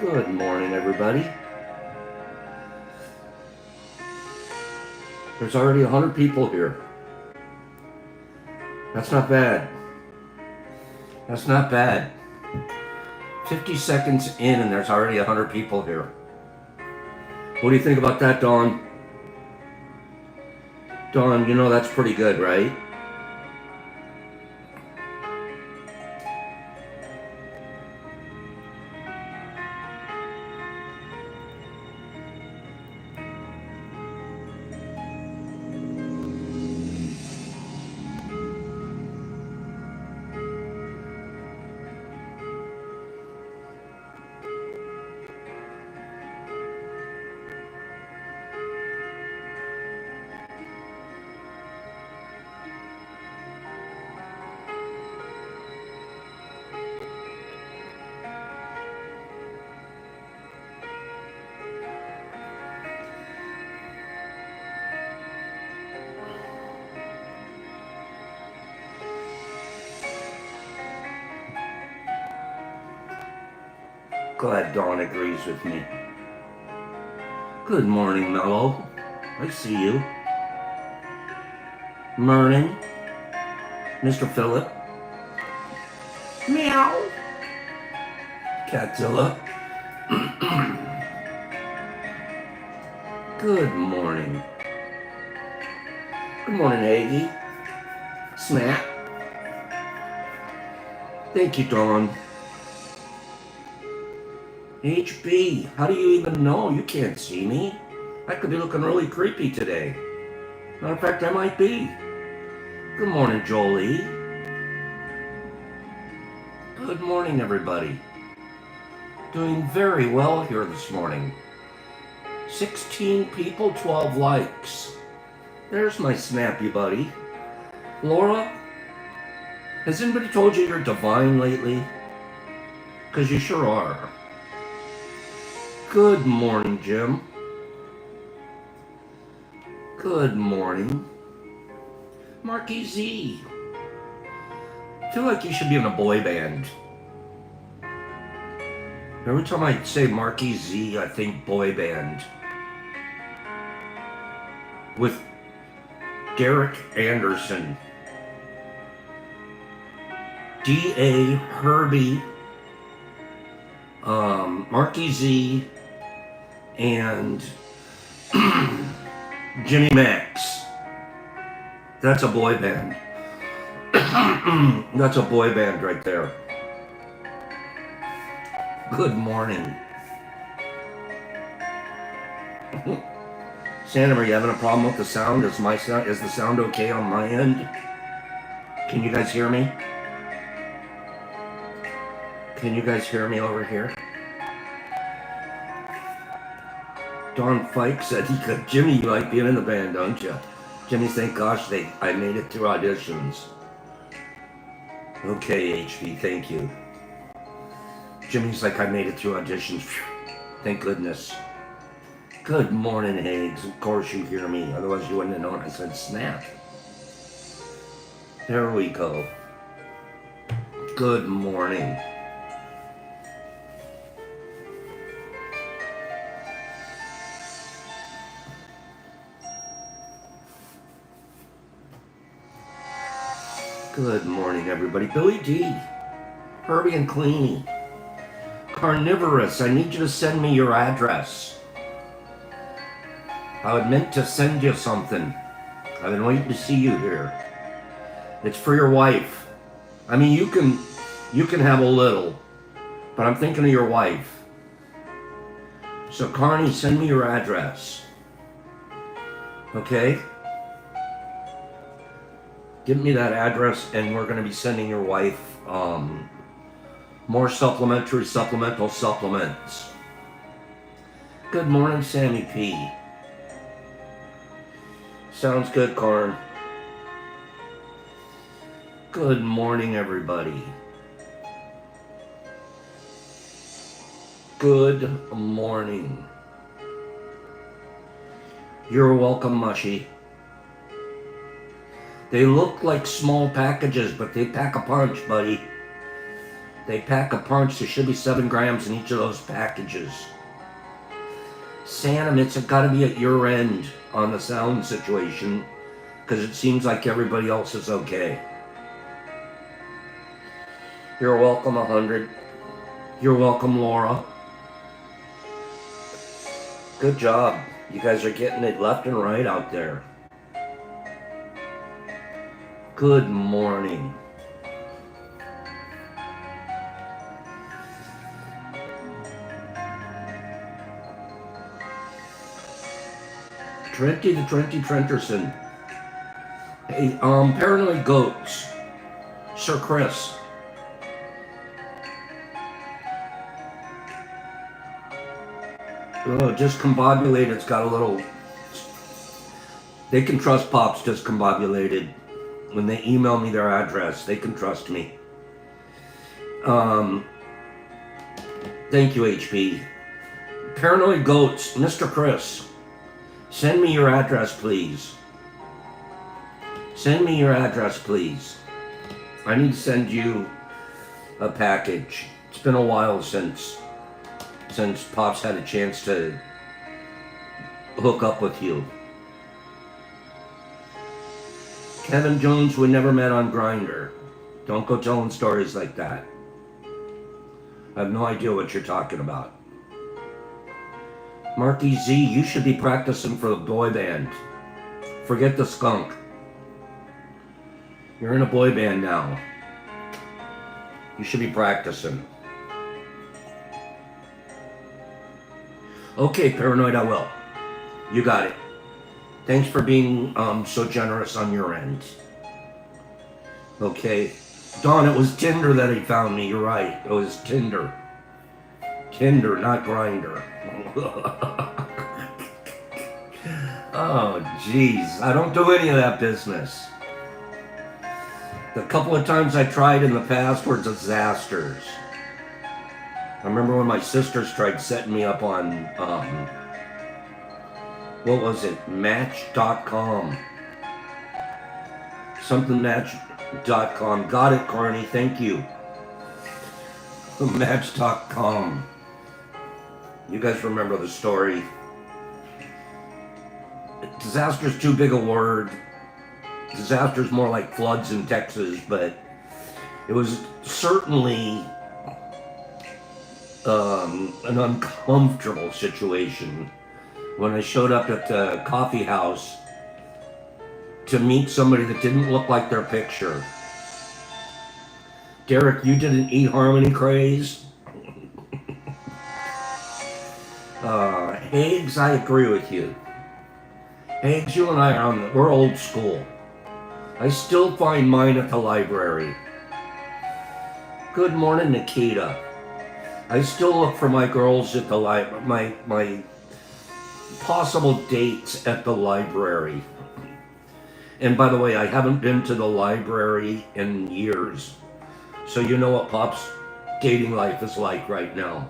Good morning, everybody. There's already 100 people here. That's not bad. That's not bad. 50 seconds in and there's already 100 people here. What do you think about that, Dawn? Dawn, you know that's pretty good, right? Glad Dawn agrees with me. Good morning, Mello. I see you. Morning, Mr. Phillip. Meow. Catzilla. Good morning. Good morning, Aggie. Snap. Thank you, Dawn. HB, how do you even know? You can't see me. I could be looking really creepy today. Matter of fact, I might be. Good morning, Jolie. Good morning, everybody. Doing very well here this morning. 16 people, 12 likes. There's my snappy buddy. Laura, has anybody told you you're divine lately? Because you sure are. Good morning, Jim. Good morning. Marky Z. I feel like you should be in a boy band. Every time I say Marky Z, I think boy band. With Derek Anderson. D.A. Herbie. Marky Z. And Jimmy Max. That's a boy band. That's a boy band right there. Good morning. Santa, are you having a problem with the sound? Is the sound okay on my end? Can you guys hear me? Can you guys hear me over here? Don Fike said he could. Jimmy, you like being in the band, don't you? Jimmy, thank gosh I made it through auditions. Okay, HP, thank you. Jimmy's like, I made it through auditions. Thank goodness. Good morning, Hags. Of course you hear me. Otherwise you wouldn't have known I said snap. There we go. Good morning. Good morning, everybody. Billy D. Herbie and Cleany. Carnivorous, I need you to send me your address. I had meant to send you something. I've been waiting to see you here. It's for your wife. I mean, you can have a little, but I'm thinking of your wife. So, Carney, send me your address. Okay? Give me that address, and we're going to be sending your wife more supplemental supplements. Good morning, Sammy P. Sounds good, Carn. Good morning, everybody. Good morning. You're welcome, Mushy. They look like small packages, but they pack a punch, buddy. They pack a punch. There should be 7 grams in each of those packages. Sam, it's got to be at your end on the sound situation, because it seems like everybody else is okay. You're welcome, 100. You're welcome, Laura. Good job. You guys are getting it left and right out there. Good morning. Trenty the Trenty Trenterson. Hey, Paranoid Goats. Sir Chris. Oh, discombobulated. It's got a little... They can trust Pops discombobulated. When they email me their address, they can trust me. Thank you, HP. Paranoid Goats, Mr. Chris. Send me your address, please. Send me your address, please. I need to send you a package. It's been a while since Pops had a chance to hook up with you. Kevin Jones, we never met on Grindr. Don't go telling stories like that. I have no idea what you're talking about. Marky Z, you should be practicing for the boy band. Forget the skunk. You're in a boy band now. You should be practicing. Okay, Paranoid, I will. You got it. Thanks for being so generous on your end. Okay. Dawn, it was Tinder that he found me. You're right. It was Tinder. Tinder, not Grindr. Oh, jeez. I don't do any of that business. The couple of times I tried in the past were disasters. I remember when my sisters tried setting me up on, what was it? Match.com. Something Match.com. Got it, Carney. Thank you. Match.com. You guys remember the story. Disaster's too big a word. Disaster's more like floods in Texas, but it was certainly an uncomfortable situation when I showed up at the coffee house to meet somebody that didn't look like their picture. Derek, you did an eHarmony craze? Higgs, I agree with you. Higgs, you and I we're old school. I still find mine at the library. Good morning, Nikita. I still look for my girls at the my possible dates at the library. And by the way, I haven't been to the library in years. So you know what Pop's dating life is like right now.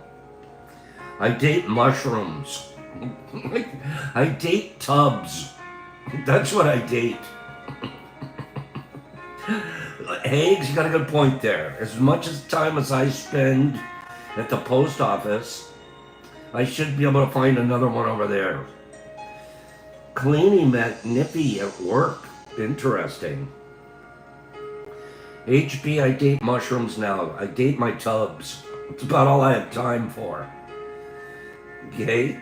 I date mushrooms. I date tubs. That's what I date. Hags, you got a good point there. As much as time as I spend at the post office, I should be able to find another one over there. Cleany met Nippy at work. Interesting. HB, I date mushrooms now. I date my tubs. It's about all I have time for. Okay?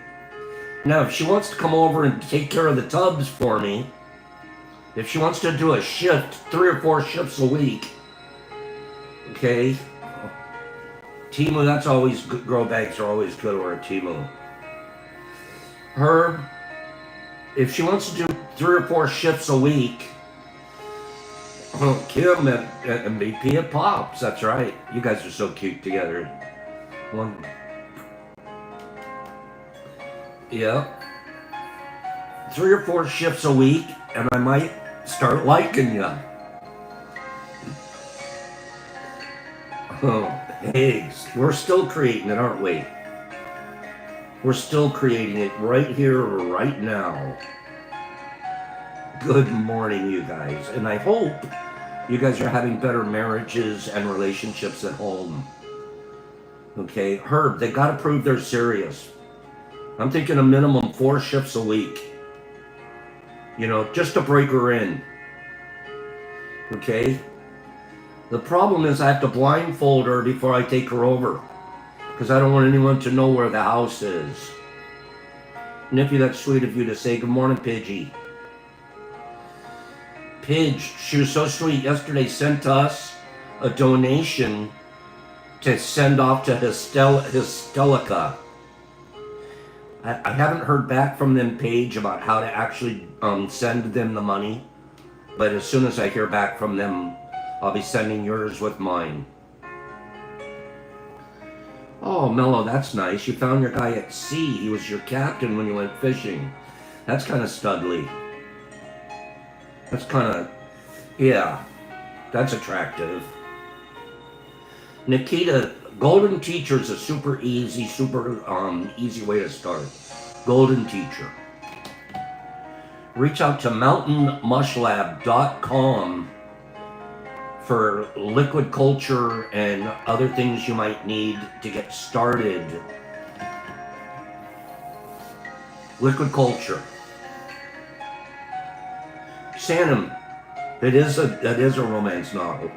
Now, if she wants to come over and take care of the tubs for me, if she wants to do a shift, 3 or 4 shifts a week, okay? Timu, that's always good. Grow bags are always good, or a Timu. Herb, if she wants to do 3 or 4 shifts a week, Kim at MVP at Pops, that's right. You guys are so cute together. Yeah. 3 or 4 shifts a week, and I might start liking you. Oh, eggs. We're still creating it, aren't we? We're still creating it right here, right now. Good morning, you guys. And I hope you guys are having better marriages and relationships at home. Okay, Herb, they got to prove they're serious. I'm thinking a minimum 4 shifts a week. You know, just to break her in. Okay? The problem is I have to blindfold her before I take her over. Because I don't want anyone to know where the house is. Nippy, that's sweet of you to say good morning, Pidgey. Pidge, she was so sweet yesterday, sent us a donation to send off to Hystelica. I haven't heard back from them, Paige, about how to actually send them the money. But as soon as I hear back from them, I'll be sending yours with mine. Oh, Mello, that's nice. You found your guy at sea. He was your captain when you went fishing. That's kind of studly. That's kind of, yeah, that's attractive. Nikita, Golden Teacher is a super easy way to start. Golden Teacher. Reach out to mountainmushlab.com for liquid culture and other things you might need to get started. Liquid culture. Sanum, that is a romance novel.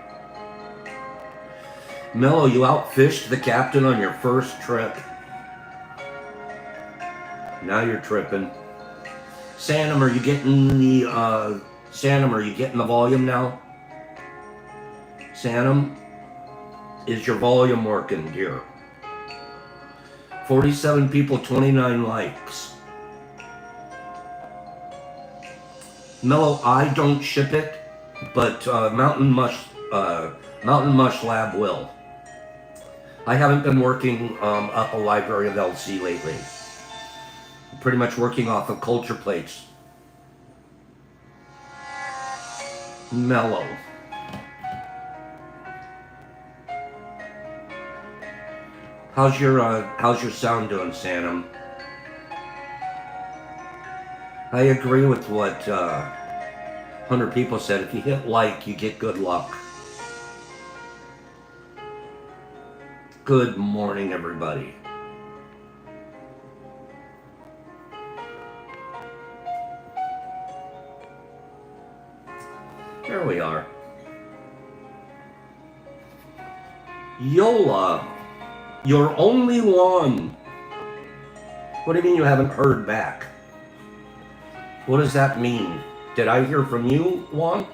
Mello, you outfished the captain on your first trip. Now you're tripping. Sanum, are you getting the volume now? Sanum, is your volume working, dear? 47 people, 29 likes. Mello, I don't ship it, but Mountain Mush Lab will. I haven't been working up a library of LC lately. I'm pretty much working off of culture plates. Mellow. How's your sound doing, Sanum? I agree with what 100 people said. If you hit like, you get good luck. Good morning, everybody. There we are. Yola, you're only one. What do you mean you haven't heard back? What does that mean? Did I hear from you, Juan?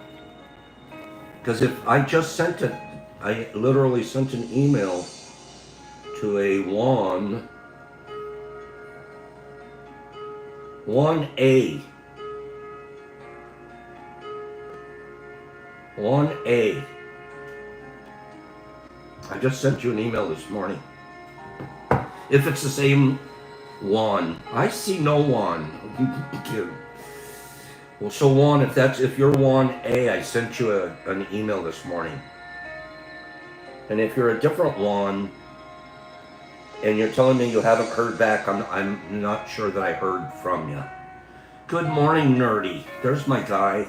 Because if I just sent it, I literally sent an email to a Juan 1A. 1A. I just sent you an email this morning. If it's the same Juan, I see no Juan. Well, so Juan, if you're Juan A, I sent you an email this morning. And if you're a different Juan, and you're telling me you haven't heard back, I'm not sure that I heard from you. Good morning, Nerdy. There's my guy.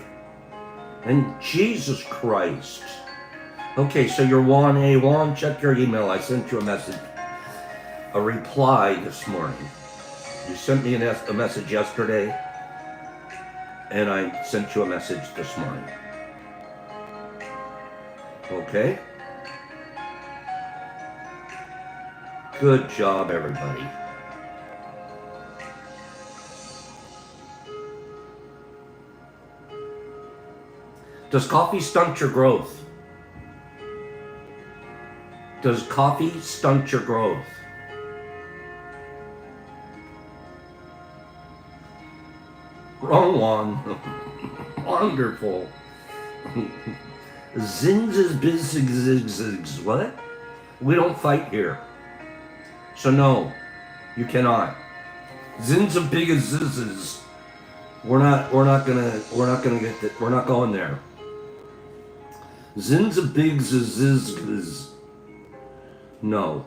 And Jesus Christ. Okay, so you're Juan A. Juan, check your email. I sent you a message, a reply this morning. You sent me a message yesterday, and I sent you a message this morning. Okay? Good job, everybody. Does coffee stunt your growth? Does coffee stunt your growth? Wrong one. Wonderful. Zinz's biz. What? We don't fight here. So no, you cannot. Zin's a big as zizzes. We're not going there. Zin's a big zizzes. No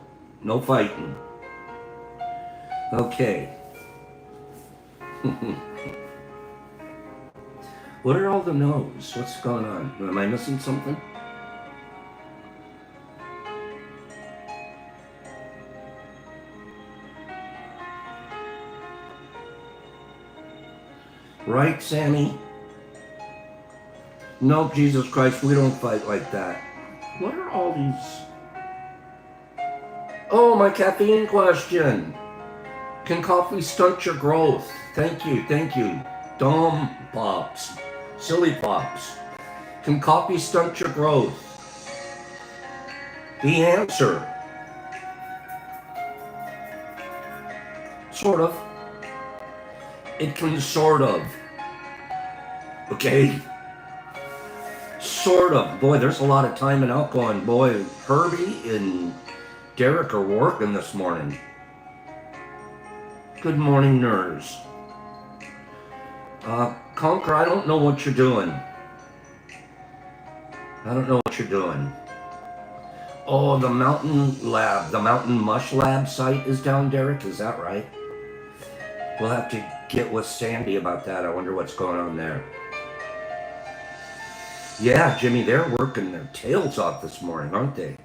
fighting. Okay. What are all the no's? What's going on? Am I missing something? Right, Sammy? No, Jesus Christ, we don't fight like that. What are all these? Oh, my caffeine question. Can coffee stunt your growth? Thank you, thank you. Dumb pops. Silly pops. Can coffee stunt your growth? The answer. Sort of. It can sort of. Okay? Sort of. Boy, there's a lot of time and alcohol. And boy, Herbie and Derek are working this morning. Good morning, nerds. Conquer, I don't know what you're doing. I don't know what you're doing. Oh, the Mountain Lab, the Mountain Mush Lab site is down, Derek. Is that right? We'll have to get with Sandy about that. I wonder what's going on there. Yeah, Jimmy, they're working their tails off this morning, aren't they?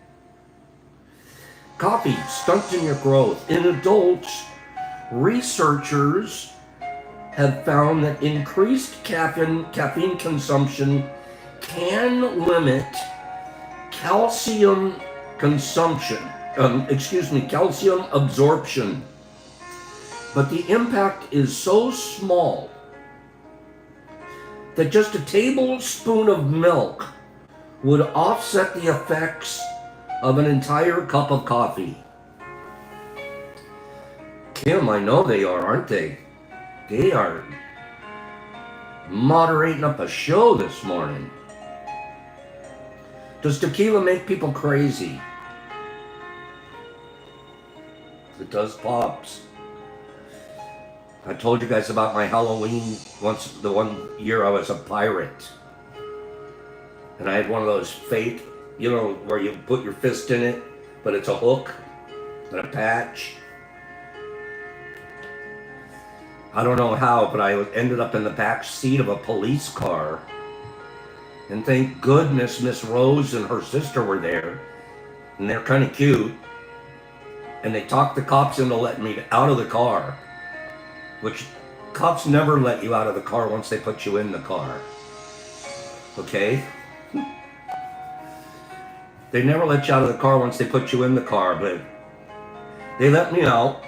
Coffee, stunting your growth. In adults, researchers have found that increased caffeine consumption can limit calcium consumption, calcium absorption. But the impact is so small that just a tablespoon of milk would offset the effects of an entire cup of coffee. Kim, I know they are, aren't they? They are moderating up a show this morning. Does tequila make people crazy? It does, pops. I told you guys about my Halloween once, the one year I was a pirate. And I had one of those fake, where you put your fist in it, but it's a hook and a patch. I don't know how, but I ended up in the back seat of a police car. And thank goodness Miss Rose and her sister were there. And they're kind of cute. And they talked the cops into letting me out of the car. Which cops never let you out of the car once they put you in the car. Okay? They never let you out of the car once they put you in the car, but they let me out.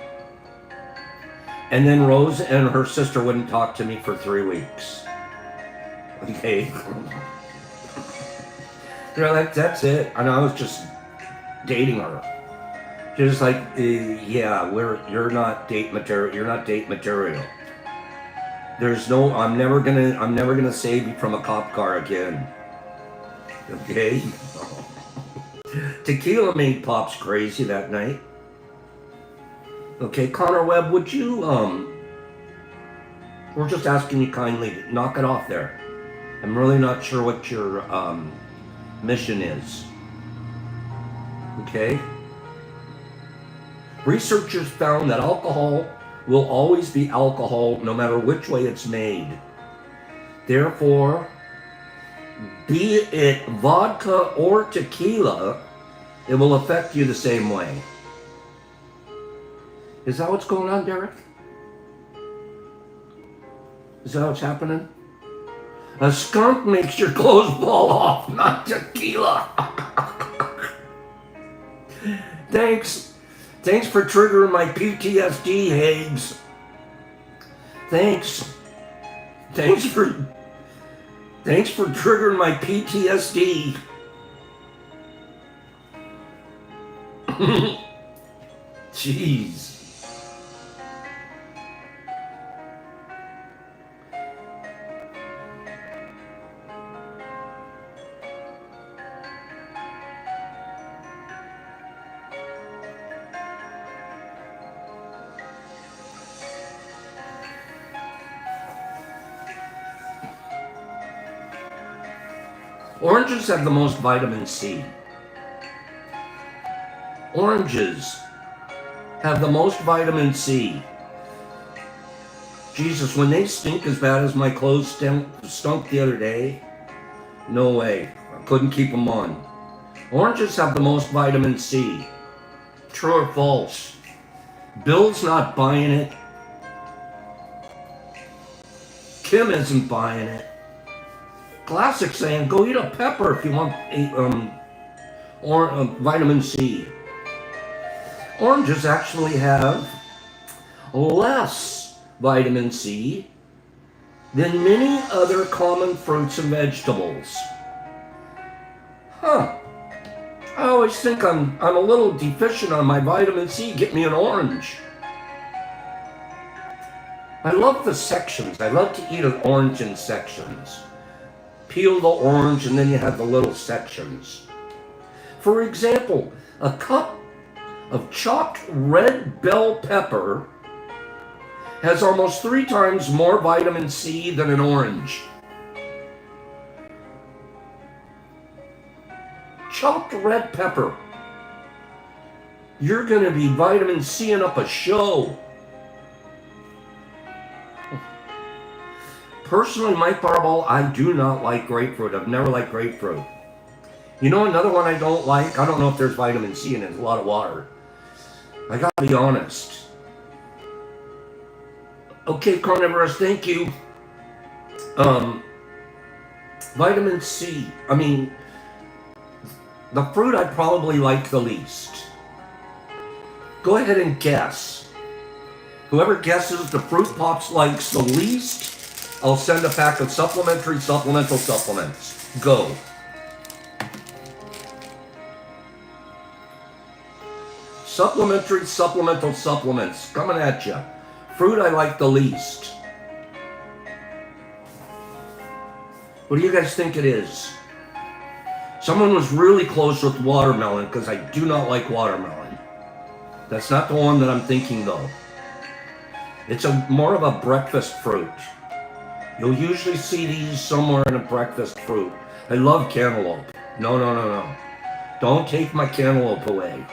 And then Rose and her sister wouldn't talk to me for 3 weeks. Okay? They're like, that's it. And I was just dating her. Just like, yeah, you're not date material. You're not date material. There's no, I'm never gonna save you from a cop car again. Okay? Tequila made Pops crazy that night. Okay, Connor Webb, would you, we're just asking you kindly to knock it off there. I'm really not sure what your, mission is. Okay? Researchers found that alcohol will always be alcohol no matter which way it's made. Therefore, be it vodka or tequila, it will affect you the same way. Is that what's going on, Derek? Is that what's happening? A skunk makes your clothes fall off, not tequila. Thanks for triggering my PTSD, Hags. Thanks for triggering my PTSD. Jeez. Oranges have the most vitamin C. Oranges have the most vitamin C. Jesus, when they stink as bad as my clothes stunk the other day, no way. I couldn't keep them on. Oranges have the most vitamin C. True or false? Bill's not buying it. Tim isn't buying it. Classic saying, go eat a pepper if you want vitamin C. Oranges actually have less vitamin C than many other common fruits and vegetables. Huh. I always think I'm a little deficient on my vitamin C. Get me an orange. I love the sections. I love to eat an orange in sections. Peel the orange and then you have the little sections. For example, a cup of chopped red bell pepper has almost 3 times more vitamin C than an orange. Chopped red pepper. You're going to be vitamin C'ing up a show. Personally, Mike Barbell, I do not like grapefruit. I've never liked grapefruit. You know another one I don't like? I don't know if there's vitamin C in it. It's a lot of water. I gotta be honest. Okay, carnivorous, thank you. Vitamin C. I mean, the fruit I probably like the least. Go ahead and guess. Whoever guesses the fruit Pops likes the least, I'll send a pack of supplementary supplemental supplements. Go. Supplementary supplemental supplements coming at you. Fruit I like the least. What do you guys think it is? Someone was really close with watermelon because I do not like watermelon. That's not the one that I'm thinking though. It's more of a breakfast fruit. You'll usually see these somewhere in a breakfast fruit. I love cantaloupe. No. Don't take my cantaloupe away.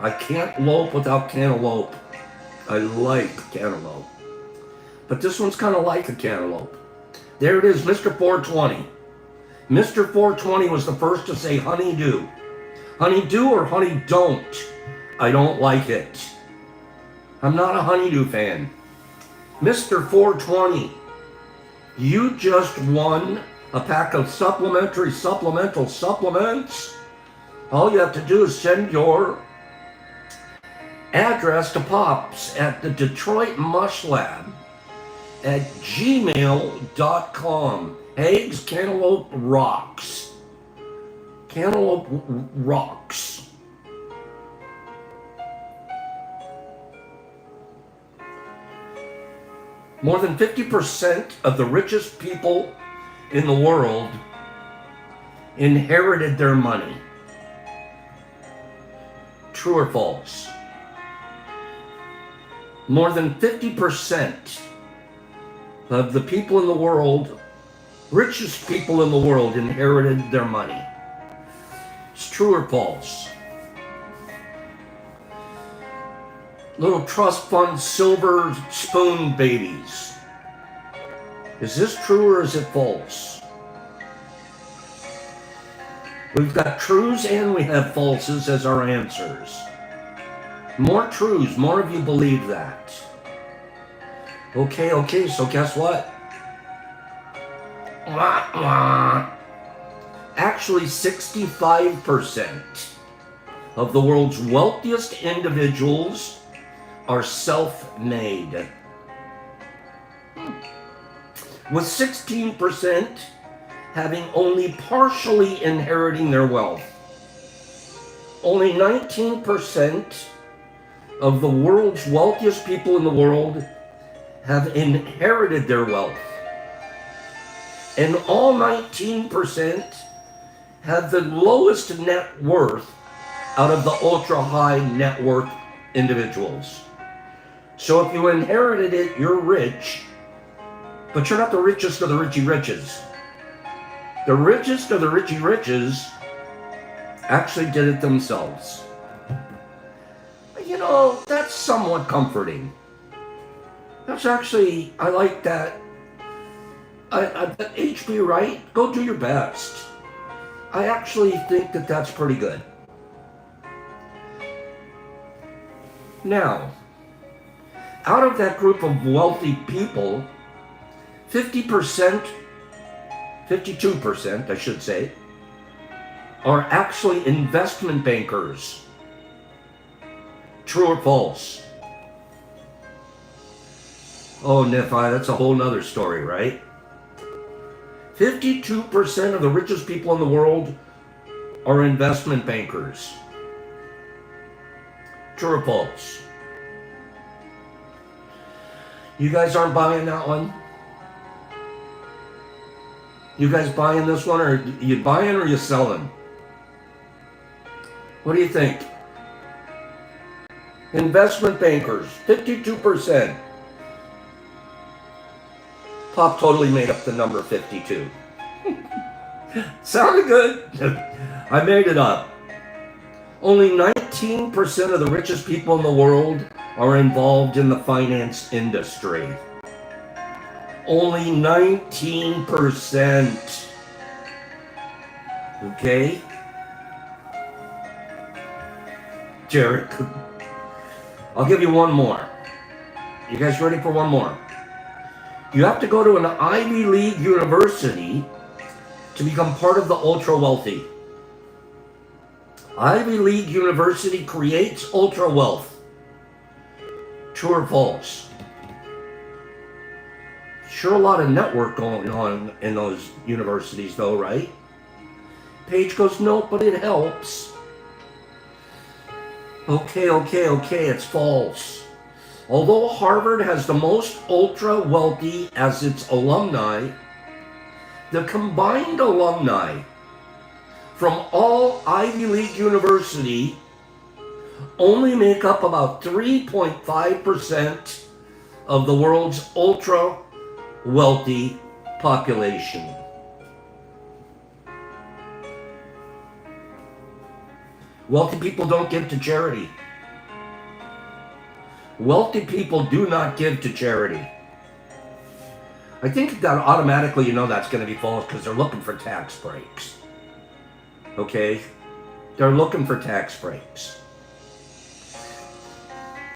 I can't lope without cantaloupe. I like cantaloupe. But this one's kind of like a cantaloupe. There it is, Mr. 420. Mr. 420 was the first to say honeydew. Honeydew or honey don't. I don't like it. I'm not a honeydew fan. Mr. 420, you just won a pack of supplementary supplemental supplements. All you have to do is send your address to Pops at the Detroit Mush Lab at gmail.com. Eggs, cantaloupe rocks. Cantaloupe rocks. More than 50% of the richest people in the world inherited their money. True or false? More than 50% of the people in the world, richest people in the world, inherited their money. It's true or false? Little trust fund silver spoon babies. Is this true or is it false? We've got trues and we have falses as our answers. More trues, more of you believe that. Okay, so guess what? Actually, 65% of the world's wealthiest individuals are self-made. With 16% having only partially inheriting their wealth. Only 19% of the world's wealthiest people in the world have inherited their wealth. And all 19% have the lowest net worth out of the ultra-high net worth individuals. So if you inherited it, you're rich, but you're not the richest of the richy riches. The richest of the richy riches actually did it themselves. You know, that's somewhat comforting. That's actually, I like that. HB Wright, go do your best. I actually think that that's pretty good. Now, out of that group of wealthy people, 50%, 52%, I should say, are actually investment bankers. True or false? Oh, Nephi, that's a whole nother story, right? 52% of the richest people in the world are investment bankers. True or false? You guys aren't buying that one? You guys buying this one, or you buying or you selling? What do you think? Investment bankers, 52%. Pop totally made up the number 52. Sounded good. I made it up. Only 19% of the richest people in the world are involved in the finance industry. Only 19%. Okay? Jared, I'll give you one more. You guys ready for one more? You have to go to an Ivy League university to become part of the ultra wealthy. Ivy League University creates ultra wealth. True or false? Sure, a lot of network going on in those universities though, right? Paige goes, no, but it helps. Okay, it's false. Although Harvard has the most ultra wealthy as its alumni, the combined alumni from all Ivy League University only make up about 3.5% of the world's ultra wealthy population. Wealthy people don't give to charity. Wealthy people do not give to charity. I think that automatically you know that's going to be false because they're looking for tax breaks. Okay? They're looking for tax breaks.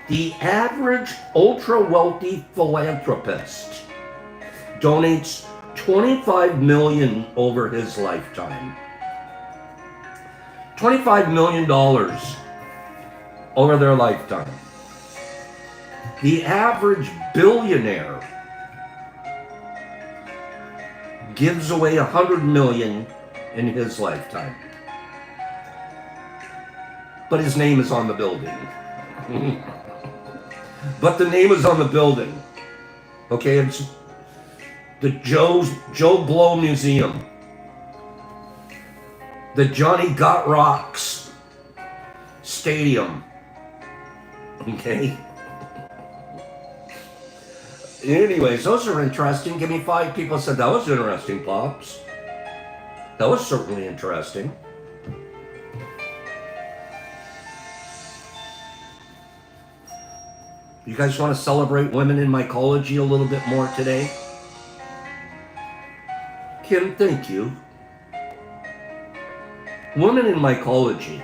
The average ultra-wealthy philanthropist donates $25 million over his lifetime. $25 million over their lifetime. The average billionaire gives away $100 million in his lifetime. But his name is on the building. But the name is on the building. Okay, it's the Joe Blow Museum. The Johnny Got Rocks Stadium. Okay? Anyways, those are interesting. Give me 5 people said that was interesting, Pops. That was certainly interesting. You guys want to celebrate women in mycology a little bit more today? Kim, thank you. Women in mycology.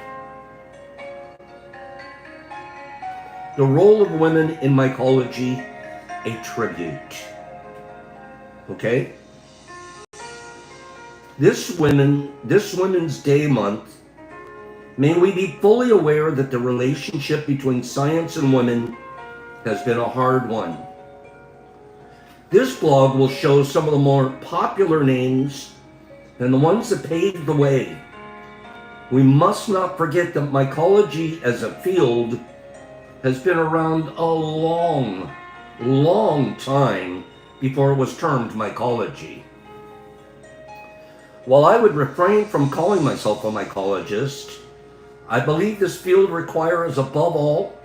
The role of women in mycology, a tribute. Okay? This Women's Day month, may we be fully aware that the relationship between science and women has been a hard one. This blog will show some of the more popular names and the ones that paved the way. We must not forget that mycology as a field has been around a long, long time before it was termed mycology. While I would refrain from calling myself a mycologist, I believe this field requires, above all,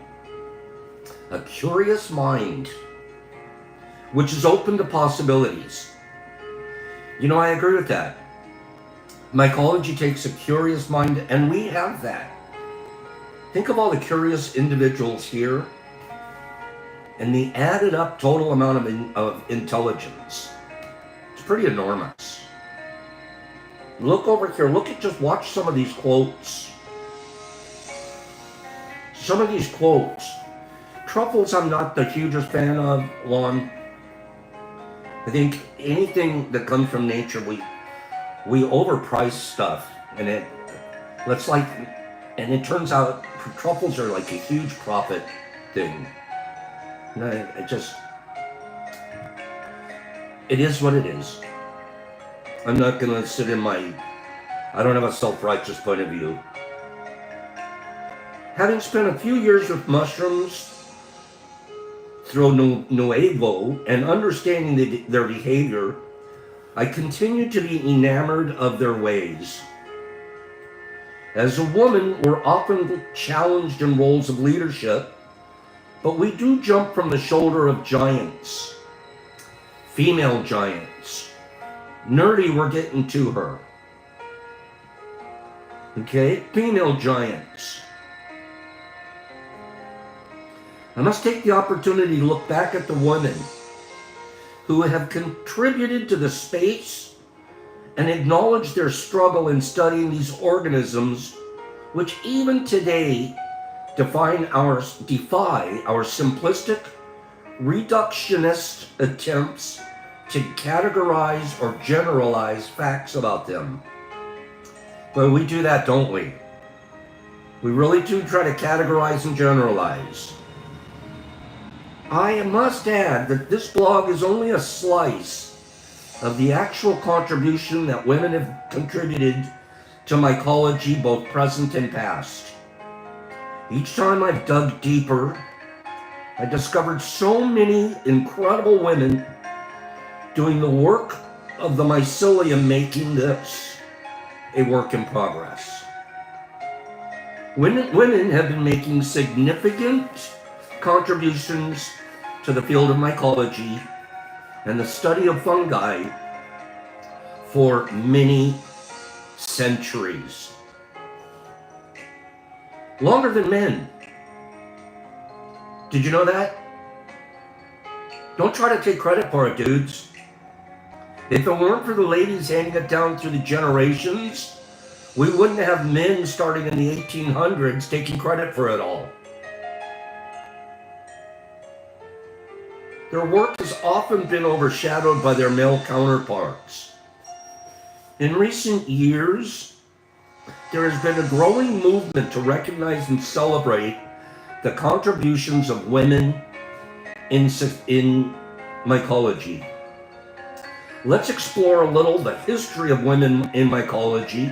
a curious mind, which is open to possibilities. You know, I agree with that. Mycology takes a curious mind, and we have that. Think of all the curious individuals here and the added up total amount of intelligence. It's pretty enormous. Look over here. Watch some of these quotes. Some of these quotes. Truffles I'm not the hugest fan of, one. I think anything that comes from nature, we overprice stuff, and it turns out truffles are like a huge profit thing. And it is what it is. I'm not gonna sit in I don't have a self-righteous point of view. Having spent a few years with mushrooms through Nuevo and understanding their behavior, I continue to be enamored of their ways. As a woman, we're often challenged in roles of leadership, but we do jump from the shoulder of giants, female giants. Nerdy, we're getting to her. Okay, female giants. I must take the opportunity to look back at the women who have contributed to the space and acknowledge their struggle in studying these organisms, which even today defy our simplistic, reductionist attempts to categorize or generalize facts about them. But we do that, don't we? We really do try to categorize and generalize. I must add that this blog is only a slice of the actual contribution that women have contributed to mycology, both present and past. Each time I've dug deeper, I discovered so many incredible women doing the work of the mycelium, making this a work in progress. Women have been making significant contributions to the field of mycology and the study of fungi for many centuries. Longer than men. Did you know that? Don't try to take credit for it, dudes. If it weren't for the ladies handing it down through the generations, we wouldn't have men starting in the 1800s taking credit for it all. Their work has often been overshadowed by their male counterparts. In recent years, there has been a growing movement to recognize and celebrate the contributions of women in mycology. Let's explore a little the history of women in mycology,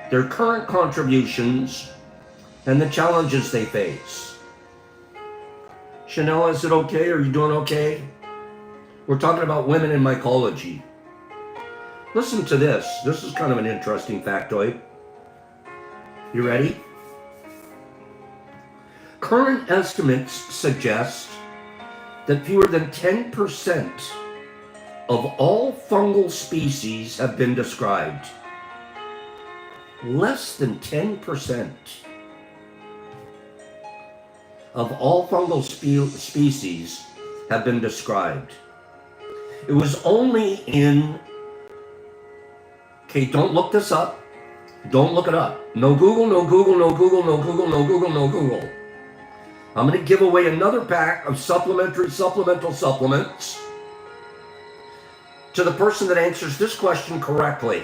their current contributions, and the challenges they face. Chanel, is it okay? Are you doing okay? We're talking about women in mycology. Listen to this. This is kind of an interesting factoid. You ready? Current estimates suggest that fewer than 10% of all fungal species have been described. Less than 10% of all fungal species have been described. It was only in, okay, don't look this up. Don't look it up. No Google, no Google, no Google, no Google, no Google, no Google. I'm going to give away another pack of supplemental supplements to the person that answers this question correctly.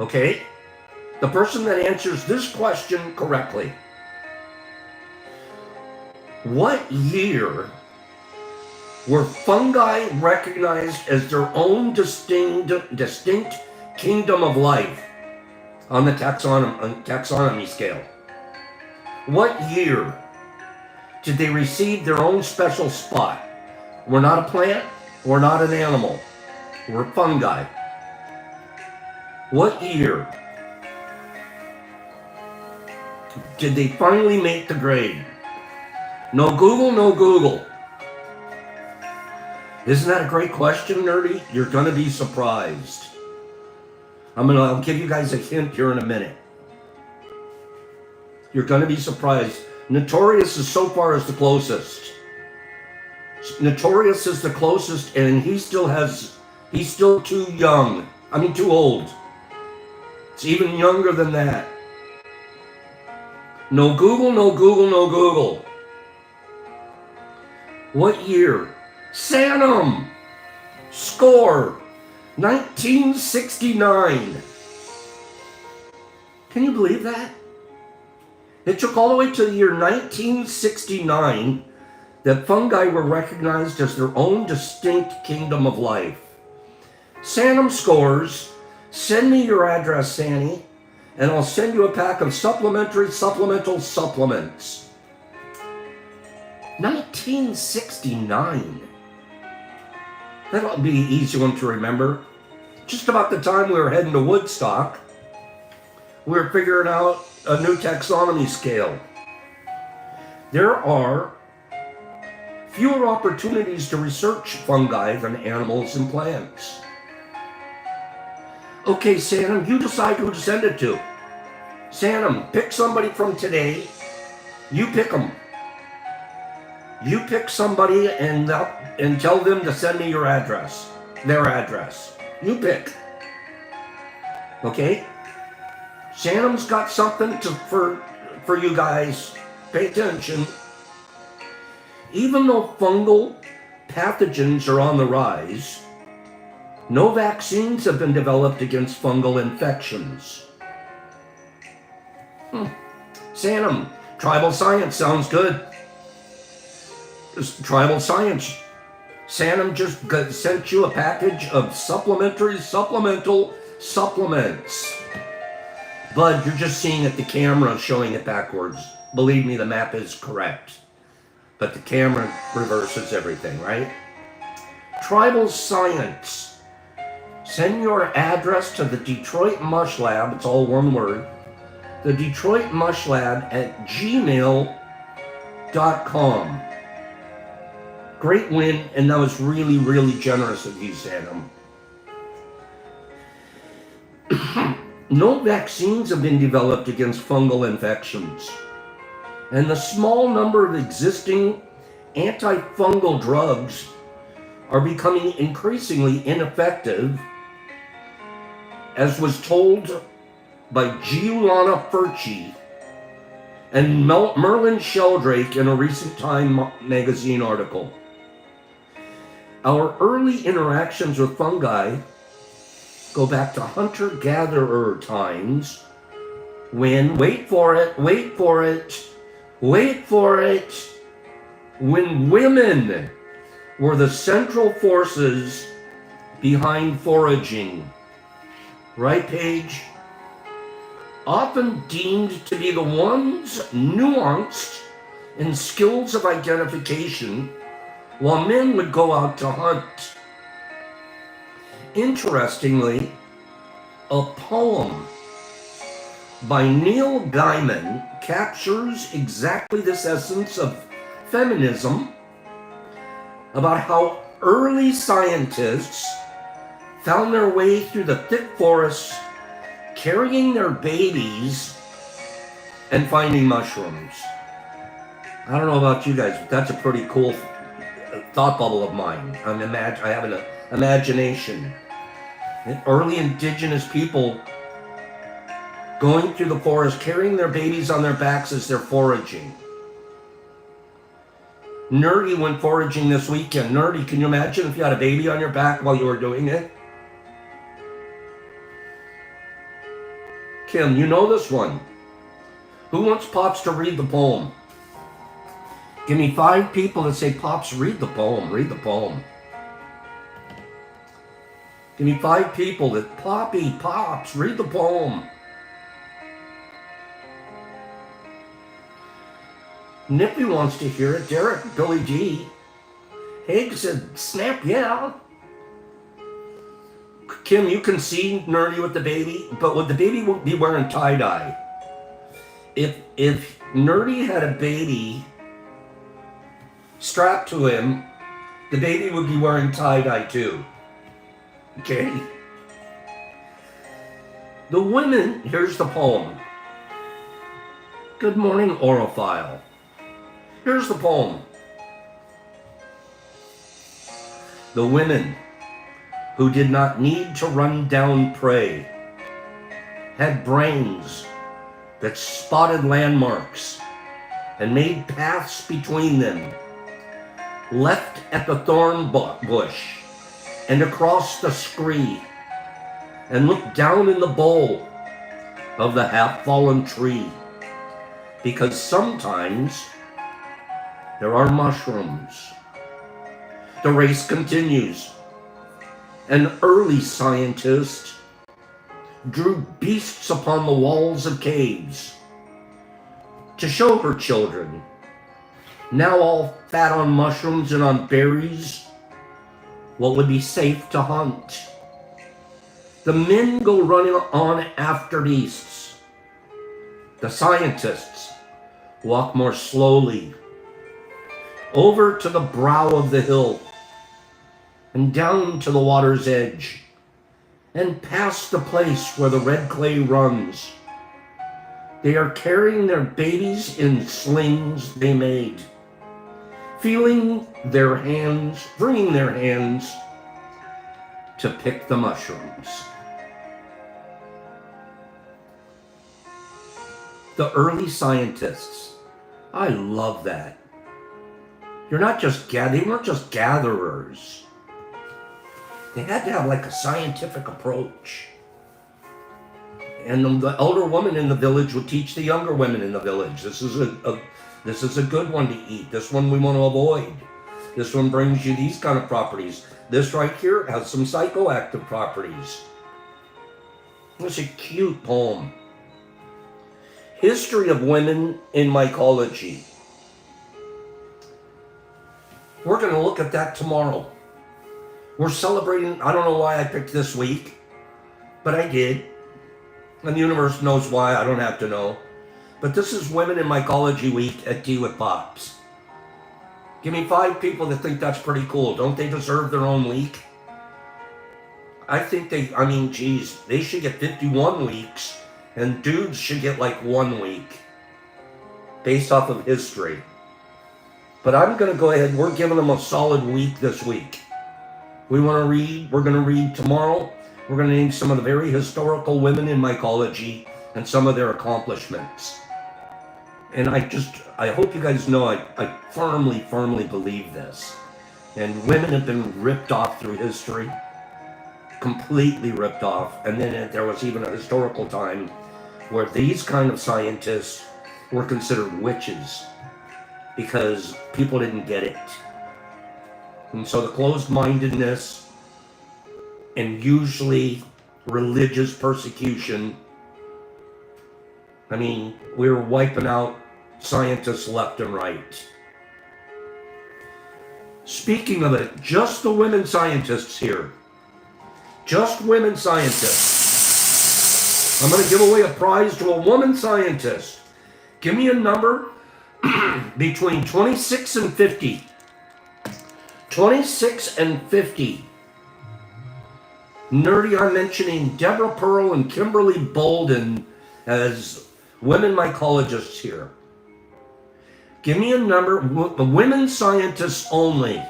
Okay? The person that answers this question correctly. What year were fungi recognized as their own distinct kingdom of life on the taxonomy scale? What year did they receive their own special spot? We're not a plant, we're not an animal, we're fungi. What year did they finally make the grade? No Google, no Google. Isn't that a great question, Nerdy? You're going to be surprised. I'll give you guys a hint here in a minute. You're going to be surprised. Notorious is so far as the closest. Notorious is the closest, and he's still too young. Too old. It's even younger than that. No Google, no Google, no Google. What year? Sanum! Score 1969. Can you believe that? It took all the way to the year 1969 that fungi were recognized as their own distinct kingdom of life. Sanum scores, send me your address, Sanny, and I'll send you a pack of supplemental supplements. 1969. That'll be an easy one to remember. Just about the time we were heading to Woodstock, we were figuring out a new taxonomy scale. There are fewer opportunities to research fungi than animals and plants. Okay, Sanum, you decide who to send it to. Sanum, pick somebody from today. You pick them. You pick somebody and tell them to send me your address, their address. You pick. Okay? Sanum's got something for you guys. Pay attention. Even though fungal pathogens are on the rise, no vaccines have been developed against fungal infections. Sanum, tribal science sounds good. Tribal science. Sanum just sent you a package of supplemental supplements. Bud, you're just seeing it, the camera showing it backwards. Believe me, the map is correct. But the camera reverses everything, right? Tribal science. Send your address to the Detroit Mush Lab, it's all one word, the Detroit Mush Lab at gmail.com. Great win, and that was really, really generous of you, Sanum. No vaccines have been developed against fungal infections, and the small number of existing antifungal drugs are becoming increasingly ineffective, as was told by Giuliana Furci and Merlin Sheldrake in a recent Time magazine article. Our early interactions with fungi go back to hunter-gatherer times when, wait for it, when women were the central forces behind foraging. Right, Paige? Often deemed to be the ones nuanced in skills of identification, while men would go out to hunt. Interestingly, a poem by Neil Gaiman captures exactly this essence of feminism, about how early scientists found their way through the thick forests, carrying their babies and finding mushrooms. I don't know about you guys, but that's a pretty cool thought bubble of mine. I have an imagination. Early indigenous people going through the forest, carrying their babies on their backs as they're foraging. Nerdy went foraging this weekend. Nerdy, can you imagine if you had a baby on your back while you were doing it? Kim, you know this one. Who wants Pops to read the poem? Give me 5 people that say, Pops, read the poem, read the poem. Give me 5 people that, Pops, read the poem. Nippy wants to hear it. Derek, Billy D. Haig said, snap, yeah. Kim, you can see Nerdy with the baby, but would the baby be wearing tie-dye? If Nerdy had a baby strapped to him, the baby would be wearing tie-dye too. Okay? The women, here's the poem. Good morning, orophile. Here's the poem. The women who did not need to run down prey had brains that spotted landmarks and made paths between them, left at the thorn bush and across the scree and look down in the bowl of the half-fallen tree, because sometimes there are mushrooms. The race continues. An early scientist drew beasts upon the walls of caves to show her children, now all fat on mushrooms and on berries, what would be safe to hunt. The men go running on after beasts. The scientists walk more slowly over to the brow of the hill and down to the water's edge and past the place where the red clay runs. They are carrying their babies in slings they made, bringing their hands to pick the mushrooms. The early scientists, I love that. They weren't just gatherers. They had to have like a scientific approach. And the elder woman in the village would teach the younger women in the village. This is a good one to eat. This one we want to avoid. This one brings you these kind of properties. This right here has some psychoactive properties. It's a cute poem. History of women in mycology. We're going to look at that tomorrow. We're celebrating, I don't know why I picked this week, but I did. And the universe knows why, I don't have to know. But this is Women in Mycology Week at Tea with Pops. Give me 5 people that think that's pretty cool. Don't they deserve their own week? I think they should get 51 weeks, and dudes should get like 1 week, based off of history. But I'm going to go ahead, we're giving them a solid week this week. We're going to read tomorrow. We're going to name some of the very historical women in mycology and some of their accomplishments. And I hope you guys know I firmly believe this. And women have been ripped off through history. Completely ripped off. And then there was even a historical time where these kind of scientists were considered witches because people didn't get it. And so the closed-mindedness and usually religious persecution, we were wiping out scientists left and right. Speaking of it, just the women scientists here. Just women scientists. I'm going to give away a prize to a woman scientist. Give me a number between 26 and 50. 26 and 50. Nerdy, I'm mentioning Deborah Pearl and Kimberly Bolden as women mycologists here. Give me a number, women scientists only.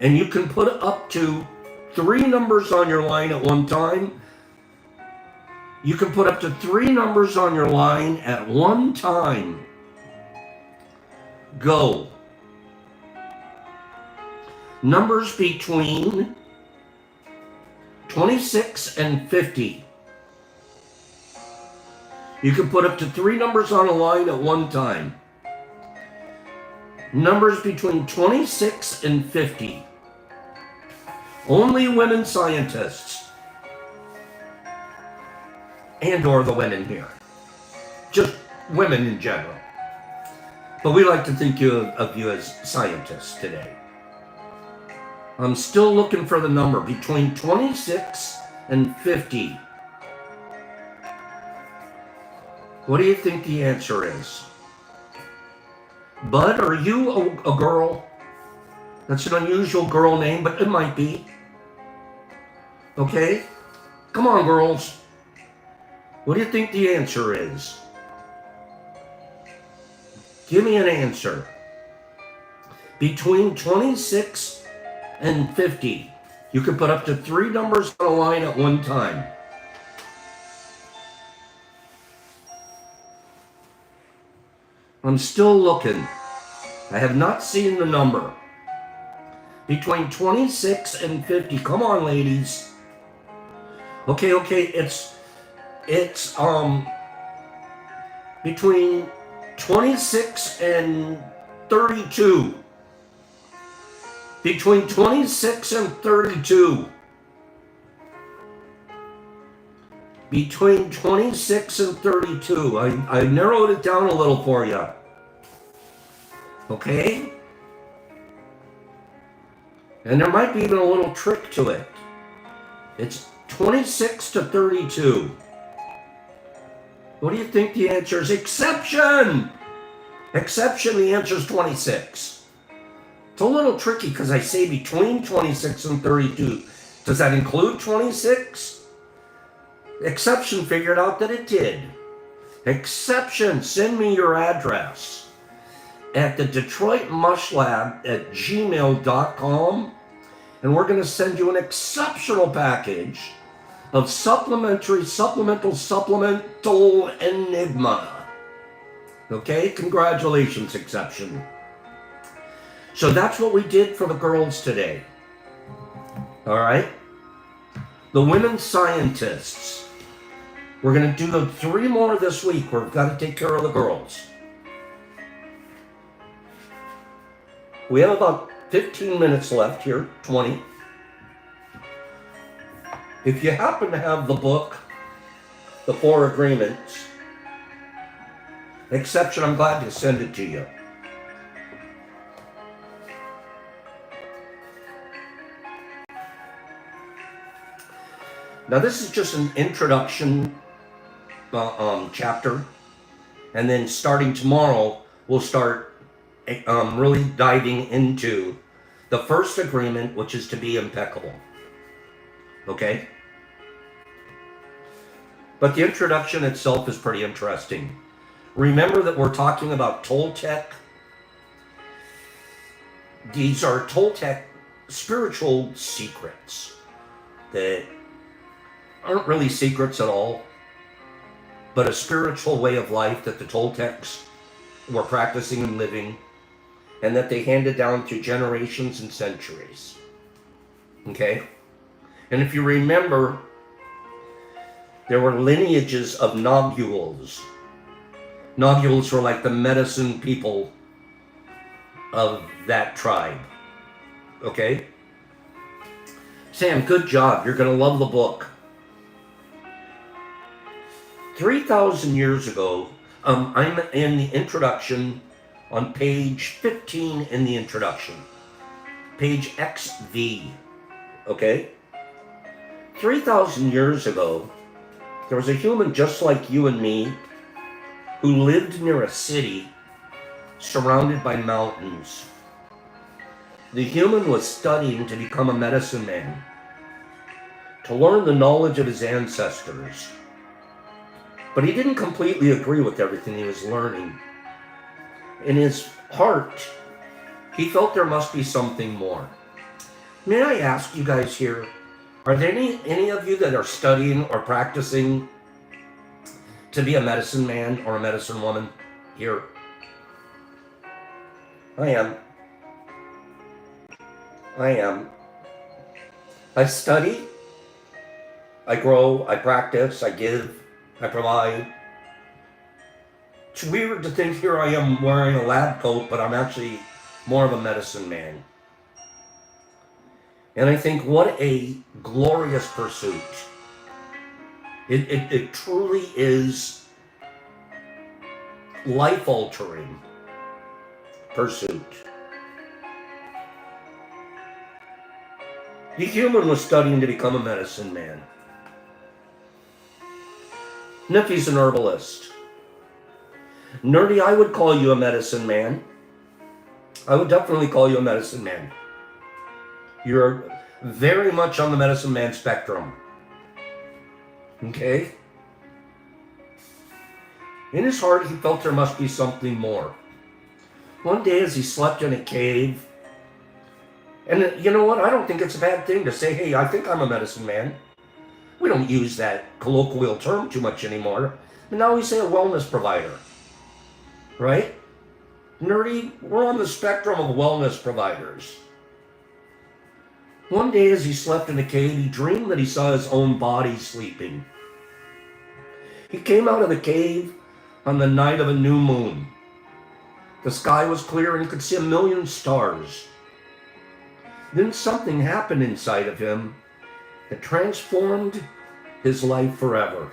And you can put up to 3 numbers on your line at one time. You can put up to 3 numbers on your line at one time. Go. Numbers between 26 and 50. You can put up to 3 numbers on a line at one time. Numbers between 26 and 50. Only women scientists. And or the women here. Just women in general. But we like to think of you as scientists today. I'm still looking for the number between 26 and 50. What do you think the answer is? Bud, are you a girl? That's an unusual girl name, but it might be. Okay? Come on, girls. What do you think the answer is? Give me an answer. Between 26 and 50. You can put up to 3 numbers on a line at one time. I'm still looking. I have not seen the number. Between 26 and 50. Come on, ladies. Okay, it's between 26 and 32. Between 26 and 32. Between 26 and 32. I narrowed it down a little for you. Okay? And there might be even a little trick to it. It's 26 to 32. What do you think the answer is? Exception! Exception, the answer is 26. It's a little tricky because I say between 26 and 32. Does that include 26? Exception figured out that it did. Exception, send me your address at the Detroit Mush Lab at gmail.com, and we're going to send you an exceptional package of supplemental enigma. Okay, congratulations, Exception. So that's what we did for the girls today. All right, the women scientists. We're going to do the 3 more this week. We've got to take care of the girls. We have about 15 minutes left here, 20. If you happen to have the book, The 4 Agreements, Exception, I'm glad to send it to you. Now this is just an introduction chapter, and then starting tomorrow, we'll start really diving into the first agreement, which is to be impeccable. Okay? But the introduction itself is pretty interesting. Remember that we're talking about Toltec. These are Toltec spiritual secrets that aren't really secrets at all, but a spiritual way of life that the Toltecs were practicing and living, and that they handed down through generations and centuries. Okay? And if you remember, there were lineages of nobules. Nobules were like the medicine people of that tribe. Okay? Sam, good job. You're going to love the book. 3,000 years ago, I'm in the introduction on page 15 in the introduction. Page XV. Okay? 3,000 years ago, there was a human just like you and me who lived near a city surrounded by mountains. The human was studying to become a medicine man, to learn the knowledge of his ancestors. But he didn't completely agree with everything he was learning. In his heart, he felt there must be something more. May I ask you guys here, are there any of you that are studying or practicing to be a medicine man or a medicine woman here? I am. I study, I grow, I practice, I give, I provide. It's weird to think here I am wearing a lab coat, but I'm actually more of a medicine man. And I think what a glorious pursuit. It truly is life-altering pursuit. The human was studying to become a medicine man. Niffy's an herbalist. Nerdy, I would call you a medicine man. I would definitely call you a medicine man. You're very much on the medicine man spectrum. Okay? In his heart, he felt there must be something more. One day as he slept in a cave, and you know what? I don't think it's a bad thing to say, hey, I think I'm a medicine man. We don't use that colloquial term too much anymore. But now we say a wellness provider. Right? Nerdy, we're on the spectrum of wellness providers. One day as he slept in a cave, he dreamed that he saw his own body sleeping. He came out of the cave on the night of a new moon. The sky was clear and he could see 1,000,000 stars. Then something happened inside of him that transformed his life forever.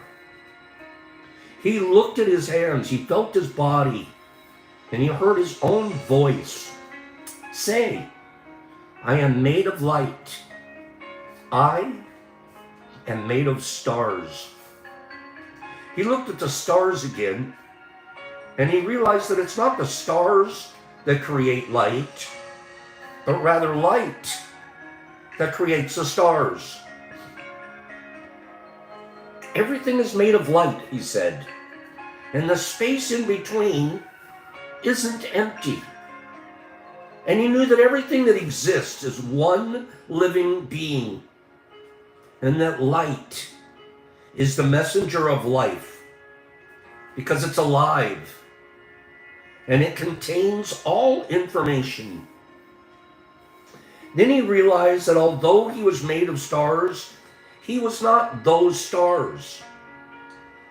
He looked at his hands, he felt his body, and he heard his own voice say, "I am made of light. I am made of stars." He looked at the stars again, and he realized that it's not the stars that create light, but rather light that creates the stars. Everything is made of light, he said, and the space in between isn't empty. And he knew that everything that exists is one living being, and that light is the messenger of life because it's alive and it contains all information. Then he realized that although he was made of stars, he was not those stars.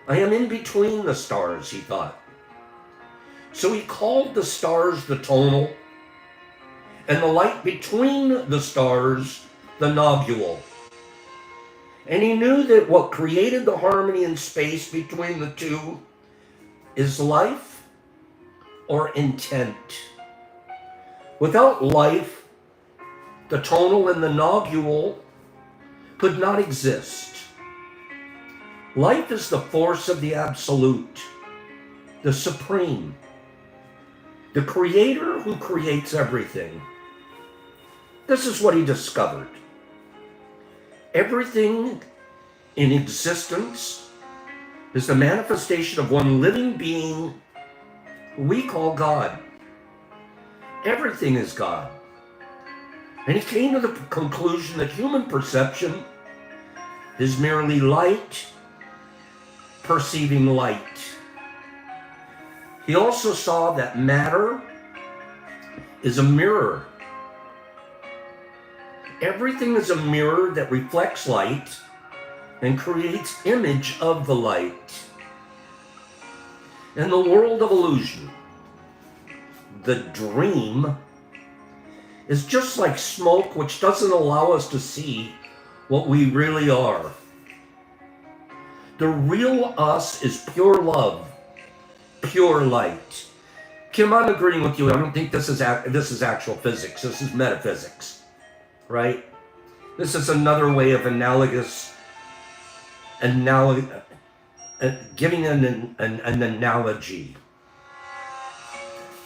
I am in between the stars, he thought. So he called the stars the tonal, and the light between the stars the nodule. And he knew that what created the harmony in space between the two is life or intent. Without life, the tonal and the nodule could not exist. Life is the force of the absolute, the supreme, the creator who creates everything. This is what he discovered. Everything in existence is the manifestation of one living being who we call God. Everything is God. And he came to the conclusion that human perception is merely light perceiving light. He also saw that matter is a mirror. Everything is a mirror that reflects light and creates image of the light. In the world of illusion, the dream is just like smoke, which doesn't allow us to see what we really are. The real us is pure love, pure light. Kim, I'm agreeing with you. I don't think this is actual physics. This is metaphysics, right? This is another way of giving an analogy.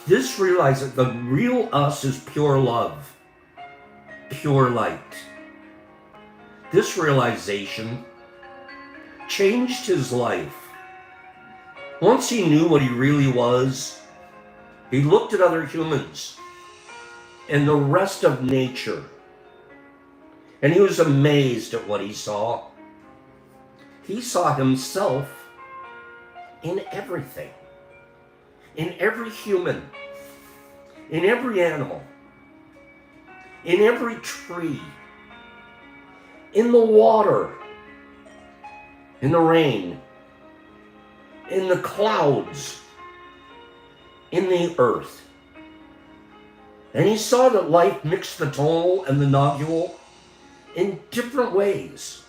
This realizes the real us is pure love, pure light. This realization changed his life. Once he knew what he really was, he looked at other humans and the rest of nature, and he was amazed at what he saw. He saw himself in everything, in every human, in every animal, in every tree, in the water, in the rain, in the clouds, in the earth. And he saw that life mixed the tonal and the nodule in different ways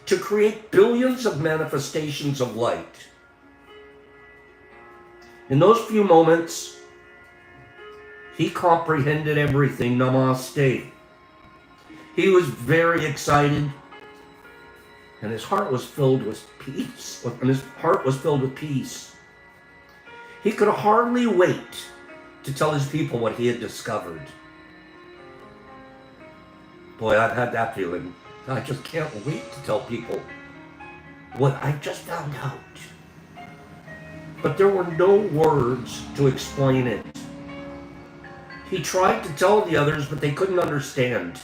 to create billions of manifestations of light. In those few moments, he comprehended everything. Namaste. He was very excited, and his heart was filled with peace. He could hardly wait to tell his people what he had discovered. Boy, I've had that feeling. I just can't wait to tell people what I just found out. But there were no words to explain it. He tried to tell the others, but they couldn't understand.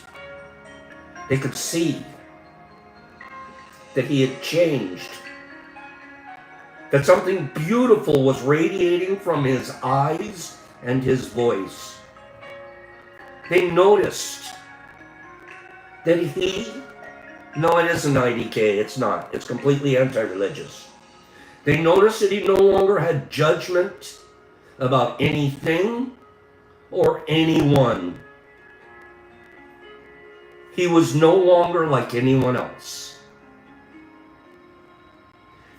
They could see that he had changed, that something beautiful was radiating from his eyes and his voice. They noticed that no, it isn't IDK, it's not. It's completely anti-religious. They noticed that he no longer had judgment about anything or anyone. He was no longer like anyone else.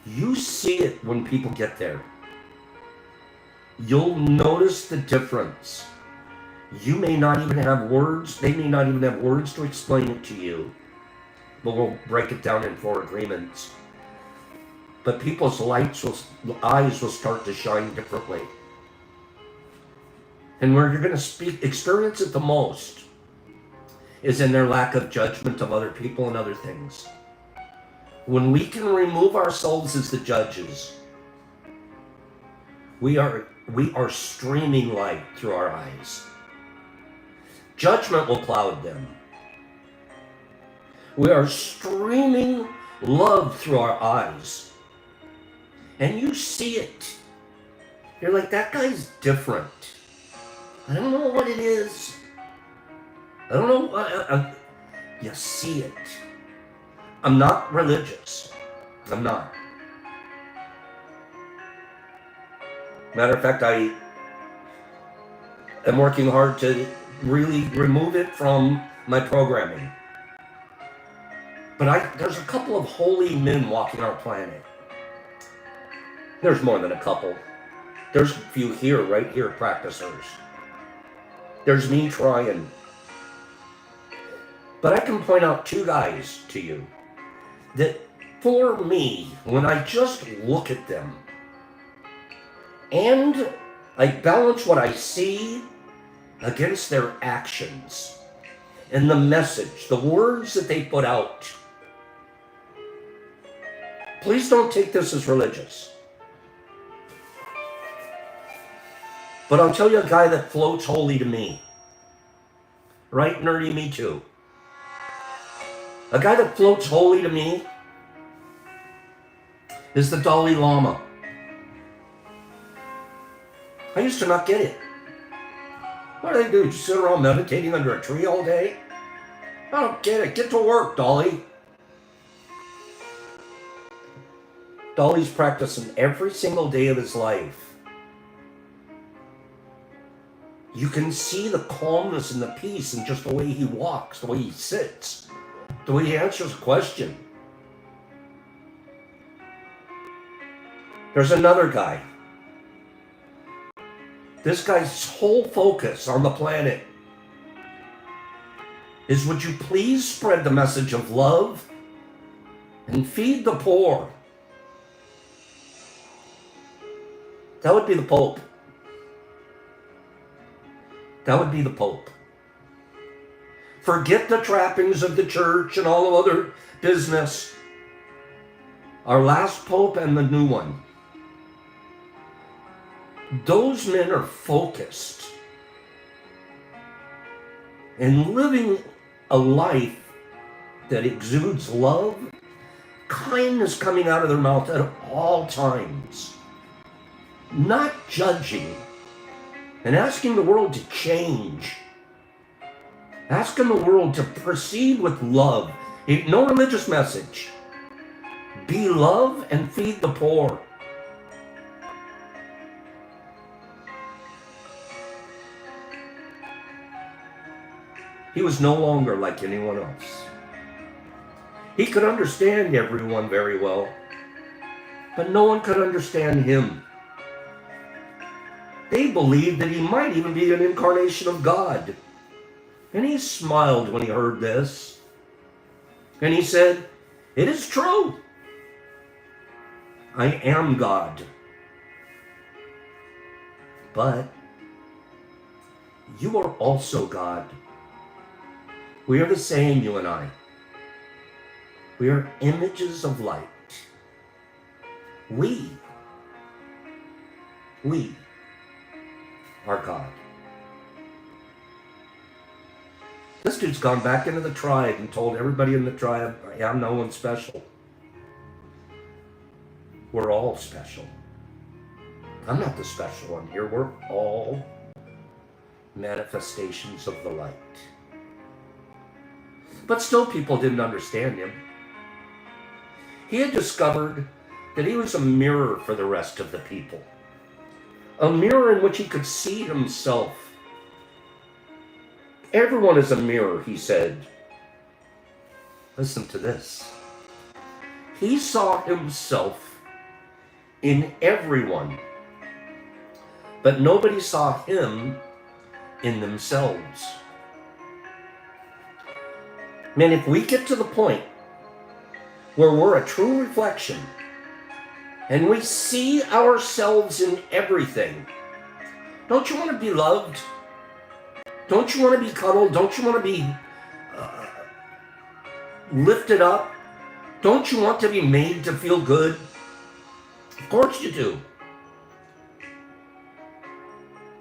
You see it when people get there. You'll notice the difference. You may not even have words, they may not even have words to explain it to you. But we'll break it down in 4 agreements. But people's eyes will start to shine differently. And where you're going to experience it the most is in their lack of judgment of other people and other things. When we can remove ourselves as the judges, we are streaming light through our eyes. Judgment will cloud them. We are streaming love through our eyes. And you see it. You're like, that guy's different. I don't know what it is. I don't know. You see it. I'm not religious. I'm not. Matter of fact, I am working hard to really remove it from my programming. But there's a couple of holy men walking our planet. There's more than a couple. There's a few here, right here, practicers. There's me trying. But I can point out 2 guys to you that for me, when I just look at them and I balance what I see against their actions and the message, the words that they put out. Please don't take this as religious. But I'll tell you a guy that floats holy to me. Right, nerdy, me too. A guy that floats holy to me is the Dalai Lama. I used to not get it. What do they do? Just sit around meditating under a tree all day? I don't get it. Get to work, Dalai. Dalai's practicing every single day of his life. You can see the calmness and the peace in just the way he walks, the way he sits, the way he answers a question. There's another guy. This guy's whole focus on the planet is, would you please spread the message of love and feed the poor? That would be the Pope. That would be the Pope. Forget the trappings of the church and all of other business. Our last Pope and the new one. Those men are focused and living a life that exudes love, kindness coming out of their mouth at all times. Not judging. And asking the world to change. Asking the world to proceed with love. No religious message. Be love and feed the poor. He was no longer like anyone else. He could understand everyone very well, but no one could understand him. They believed that he might even be an incarnation of God. And he smiled when he heard this. And he said, "It is true. I am God. But you are also God. We are the same, you and I. We are images of light. We are God." This dude's gone back into the tribe and told everybody in the tribe, "I'm no one special. We're all special. I'm not the special one here. We're all manifestations of the light." But still people didn't understand him. He had discovered that he was a mirror for the rest of the people. A mirror in which he could see himself. Everyone is a mirror, he said. Listen to this. He saw himself in everyone, but nobody saw him in themselves. Man, if we get to the point where we're a true reflection and we see ourselves in everything, don't you want to be loved? Don't you want to be cuddled? Don't you want to be lifted up? Don't you want to be made to feel good? Of course you do.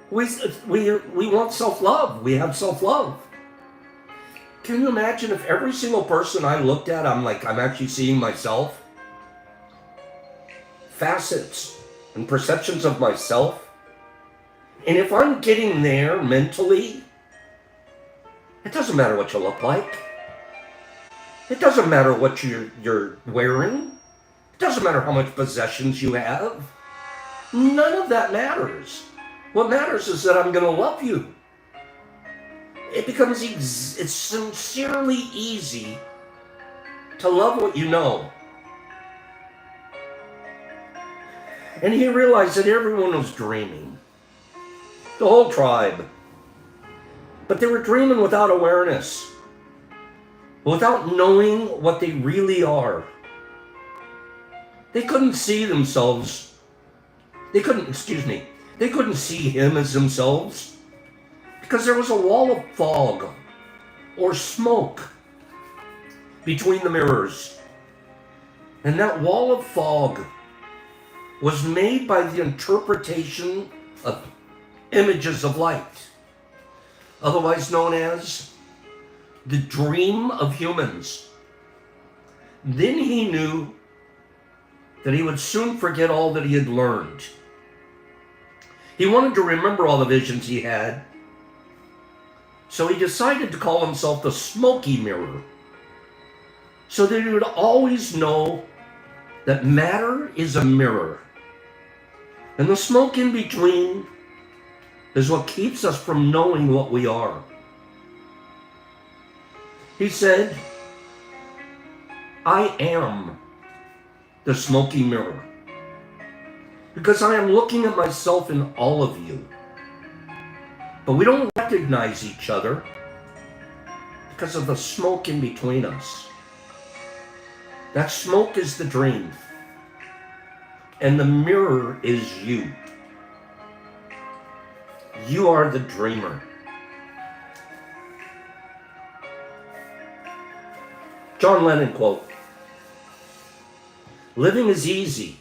We want self-love. We have self-love. Can you imagine if every single person I looked at, I'm actually seeing myself? Facets and perceptions of myself. And if I'm getting there mentally, it doesn't matter what you look like. It doesn't matter what you're wearing. It doesn't matter how much possessions you have. None of that matters. What matters is that I'm going to love you. It becomes it's sincerely easy to love what you know. And he realized that everyone was dreaming. The whole tribe. But they were dreaming without awareness. Without knowing what they really are. They couldn't see themselves. They couldn't see him as themselves. Because there was a wall of fog or smoke between the mirrors. And that wall of fog was made by the interpretation of images of light, otherwise known as the dream of humans. Then he knew that he would soon forget all that he had learned. He wanted to remember all the visions he had, so he decided to call himself the smoky mirror, so that he would always know that matter is a mirror, and the smoke in between is what keeps us from knowing what we are. He said, I am the smoky mirror, because I am looking at myself in all of you. But we don't recognize each other because of the smoke in between us. That smoke is the dream, and the mirror is you. You are the dreamer. John Lennon quote, living is easy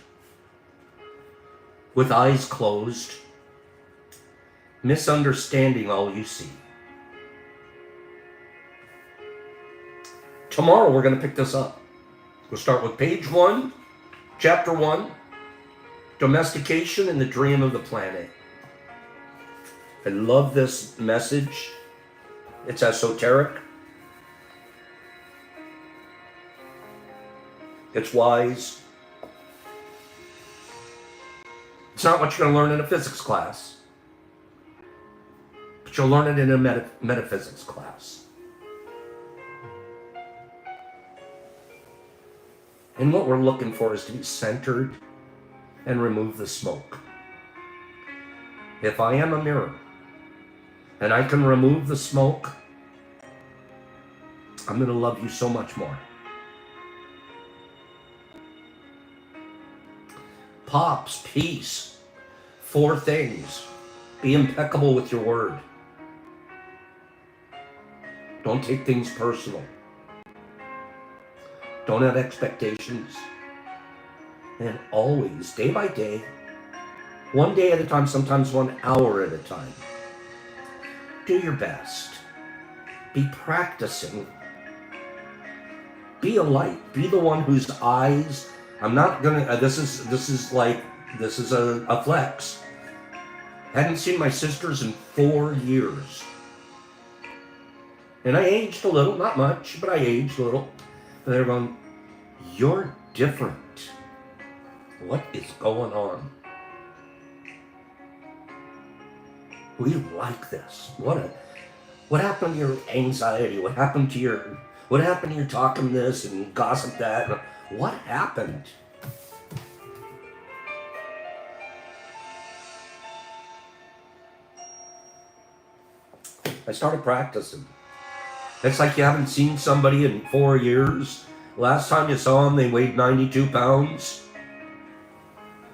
with eyes closed, misunderstanding all you see. Tomorrow we're going to pick this up. We'll start with page 1, chapter 1, domestication and the dream of the planet. I love this message. It's esoteric. It's wise. It's not what you're going to learn in a physics class, but you'll learn it in a metaphysics class. And what we're looking for is to be centered and remove the smoke. If I am a mirror and I can remove the smoke, I'm going to love you so much more. Pops, peace, 4 things. Be impeccable with your word. Don't take things personal. Don't have expectations. And always, day by day, one day at a time, sometimes 1 hour at a time, do your best. Be practicing. Be a light. Be the one whose eyes. I'm not gonna. This is a flex. Hadn't seen my sisters in 4 years. And I aged a little, not much, but I aged a little. But they're going, you're different. What is going on? We like this. What happened to your anxiety? What happened to your talking this and gossip that? What happened? I started practicing. It's like you haven't seen somebody in 4 years. Last time you saw them, they weighed 92 pounds.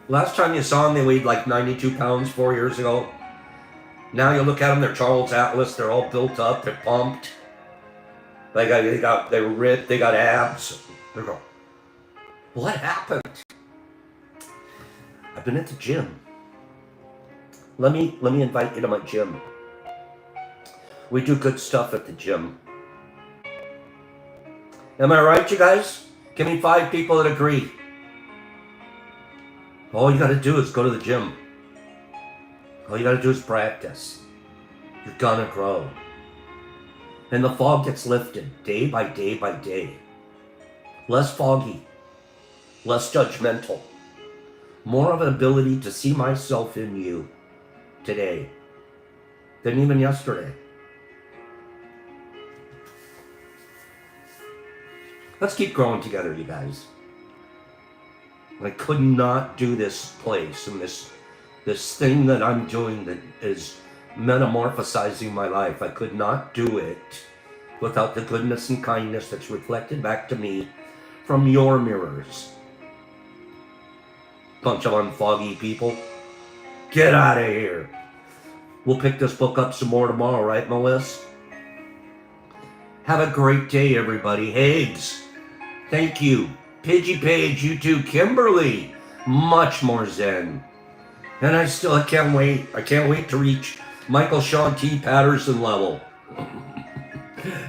Last time you saw them, they weighed like 92 pounds 4 years ago. Now you look at them, they're Charles Atlas, they're all built up, they're pumped. They're ripped, they got abs. They're going, what happened? I've been at the gym. Let me invite you to my gym. We do good stuff at the gym. Am I right, you guys? Give me 5 people that agree. All you got to do is go to the gym. All you got to do is practice. You're gonna grow. And the fog gets lifted day by day by day. Less foggy. Less judgmental. More of an ability to see myself in you today than even yesterday. Let's keep growing together, you guys. I could not do this place and this thing that I'm doing that is metamorphosizing my life. I could not do it without the goodness and kindness that's reflected back to me from your mirrors. Bunch of unfoggy people. Get out of here. We'll pick this book up some more tomorrow, right, Melissa? Have a great day, everybody. Hags, thank you. Pidgey Page, you too. Kimberly, much more zen. And I can't wait. I can't wait to reach Michael Sean T. Patterson level.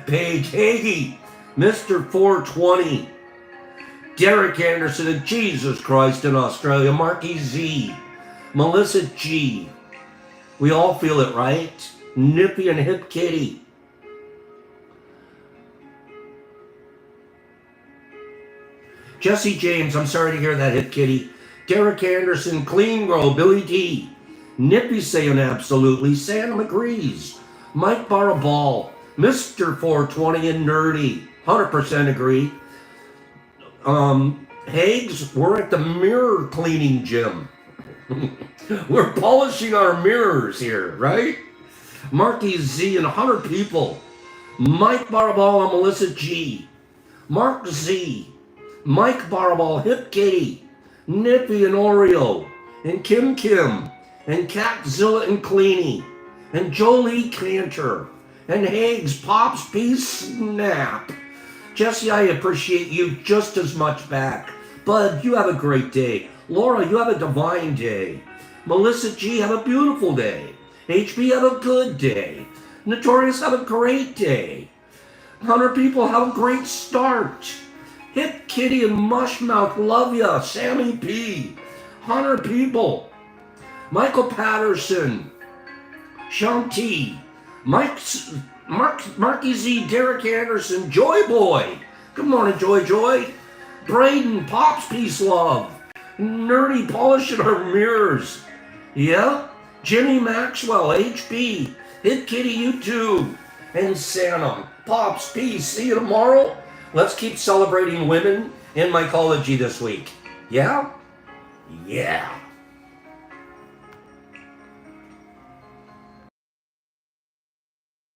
Paige Hagee, Mr. 420. Derek Anderson and Jesus Christ in Australia. Marky Z. Melissa G. We all feel it, right? Nippy and Hip Kitty. Jesse James, I'm sorry to hear that, Hip Kitty. Derek Anderson, Clean Grow, Billy D. Nippy saying absolutely. Sam agrees. Mike Baraball, Mr. 420 and Nerdy, 100% agree. Hags, we're at the mirror cleaning gym. We're polishing our mirrors here, right? Marky Z and 100 people. Mike Baraball and Melissa G. Mark Z. Mike Baraball, Hip Kitty. Nippy and Oreo. And Kim Kim. And Catzilla and Cleany. And Jolie Cantor. And Hags Pops Peace Snap. Jesse, I appreciate you just as much back. Bud, you have a great day. Laura, you have a divine day. Melissa G, have a beautiful day. HB, have a good day. Notorious, have a great day. 100 people, have a great start. Hip Kitty and Mushmouth, love ya. Sammy P, 100 people. Michael Patterson, Sean T, Marky Z, Derek Anderson, Joy Boy. Good morning, Joy. Braden, Pops, peace, love. Nerdy polishing our mirrors. Yeah. Jimmy Maxwell, HB, Hit Kitty, YouTube, and Santa. Pops, peace. See you tomorrow. Let's keep celebrating women in mycology this week. Yeah? Yeah.